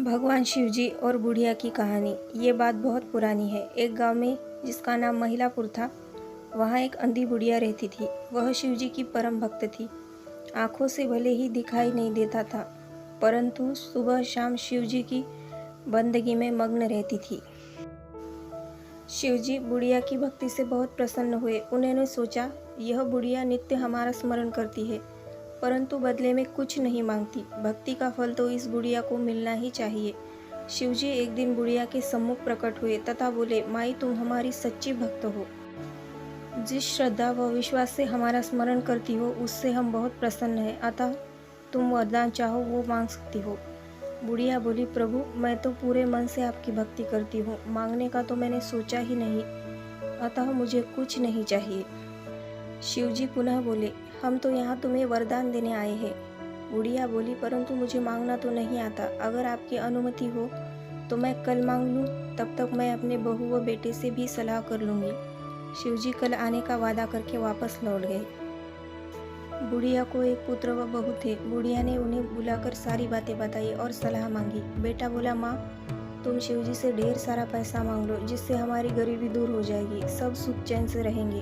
भगवान शिवजी और बुढ़िया की कहानी। ये बात बहुत पुरानी है। एक गांव में जिसका नाम महिलापुर था, वहाँ एक अंधी बुढ़िया रहती थी। वह शिवजी की परम भक्त थी। आंखों से भले ही दिखाई नहीं देता था, परंतु सुबह शाम शिवजी की बंदगी में मग्न रहती थी। शिवजी बुढ़िया की भक्ति से बहुत प्रसन्न हुए। उन्होंने सोचा, यह बुढ़िया नित्य हमारा स्मरण करती है, परंतु बदले में कुछ नहीं मांगती। भक्ति का फल तो इस बुढ़िया को मिलना ही चाहिए। शिवजी एक दिन बुढ़िया के सम्मुख प्रकट हुए तथा बोले, माई, तुम हमारी सच्ची भक्त हो। जिस श्रद्धा व विश्वास से हमारा स्मरण करती हो, उससे हम बहुत प्रसन्न हैं। अतः तुम वरदान चाहो वो मांग सकती हो। बुढ़िया बोली, प्रभु, मैं तो पूरे मन से आपकी भक्ति करती हूँ। मांगने का तो मैंने सोचा ही नहीं, अतः मुझे कुछ नहीं चाहिए। शिवजी पुनः बोले, हम तो यहाँ तुम्हें वरदान देने आए हैं। बुढ़िया बोली, परंतु मुझे मांगना तो नहीं आता। अगर आपकी अनुमति हो तो मैं कल मांग लूँ, तब तक मैं अपने बहू व बेटे से भी सलाह कर लूँगी। शिवजी कल आने का वादा करके वापस लौट गए। बुढ़िया को एक पुत्र व बहू थे। बुढ़िया ने उन्हें बुलाकर सारी बातें बताई और सलाह मांगी। बेटा बोला, माँ, तुम शिवजी से ढेर सारा पैसा मांग लो, जिससे हमारी गरीबी दूर हो जाएगी, सब सुख चैन से रहेंगे।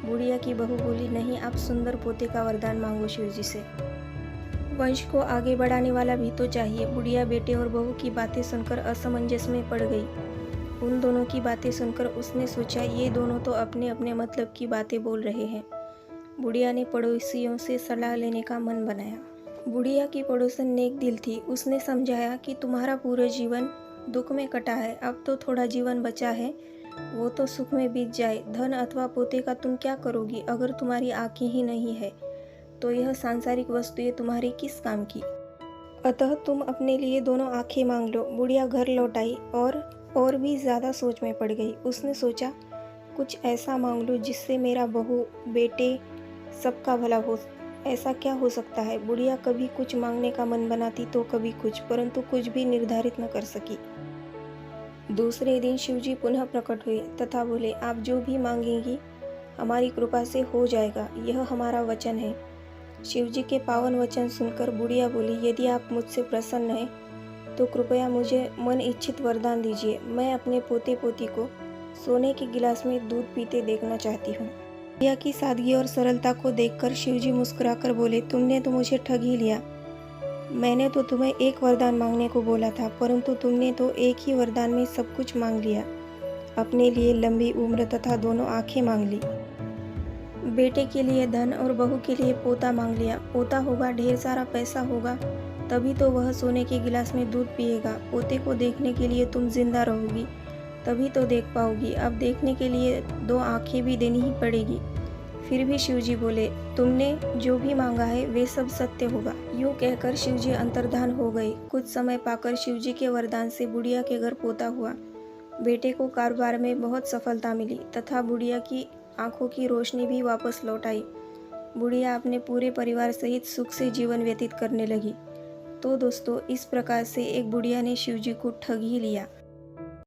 बुढ़िया की बहू बोली, नहीं, आप सुंदर पोते का वरदान मांगो शिवजी से। वंश को आगे बढ़ाने वाला भी तो चाहिए। बुढ़िया बेटे और बहू की बातें सुनकर असमंजस में पड़ गई। उन दोनों की बातें सुनकर उसने सोचा, ये दोनों तो अपने अपने मतलब की बातें बोल रहे हैं। बुढ़िया ने पड़ोसियों से सलाह लेने का मन बनाया। बुढ़िया की पड़ोसन नेक दिल थी। उसने समझाया कि तुम्हारा पूरा जीवन दुख में कटा है, अब तो थोड़ा जीवन बचा है, वो तो सुख में बीत जाए। धन अथवा पोते का तुम क्या करोगी? अगर तुम्हारी आँखें ही नहीं है तो यह सांसारिक वस्तुएं तुम्हारी किस काम की? अतः तुम अपने लिए दोनों आंखें मांग लो। बुढ़िया घर लौट आई और भी ज़्यादा सोच में पड़ गई। उसने सोचा, कुछ ऐसा मांग लो जिससे मेरा बहू बेटे सबका भला हो। ऐसा क्या हो सकता है? बुढ़िया कभी कुछ मांगने का मन बनाती तो कभी कुछ, परंतु कुछ भी निर्धारित न कर सकी। दूसरे दिन शिवजी पुनः प्रकट हुए तथा बोले, आप जो भी मांगेंगी हमारी कृपा से हो जाएगा, यह हमारा वचन है। शिवजी के पावन वचन सुनकर बुढ़िया बोली, यदि आप मुझसे प्रसन्न हैं तो कृपया मुझे मन इच्छित वरदान दीजिए। मैं अपने पोते पोती को सोने के गिलास में दूध पीते देखना चाहती हूँ। बुढ़िया की सादगी और सरलता को देखकर शिवजी मुस्कुराकर बोले, तुमने तो मुझे ठग ही लिया। मैंने तो तुम्हें एक वरदान मांगने को बोला था, परंतु तुमने तो एक ही वरदान में सब कुछ मांग लिया। अपने लिए लंबी उम्र तथा दोनों आंखें मांग ली। बेटे के लिए धन और बहू के लिए पोता मांग लिया। पोता होगा, ढेर सारा पैसा होगा, तभी तो वह सोने के गिलास में दूध पिएगा। पोते को देखने के लिए तुम जिंदा रहोगी, तभी तो देख पाओगी। अब देखने के लिए दो आंखें भी देनी ही पड़ेगी। फिर भी शिवजी बोले, तुमने जो भी मांगा है वे सब सत्य होगा। यूं कहकर शिवजी अंतर्धान हो गए। कुछ समय पाकर शिवजी के वरदान से बुढ़िया के घर पोता हुआ। बेटे को कारोबार में बहुत सफलता मिली तथा बुढ़िया की आंखों की रोशनी भी वापस लौट आई। बुढ़िया अपने पूरे परिवार सहित सुख से जीवन व्यतीत करने लगी। तो दोस्तों, इस प्रकार से एक बुढ़िया ने शिवजी को ठग ही लिया।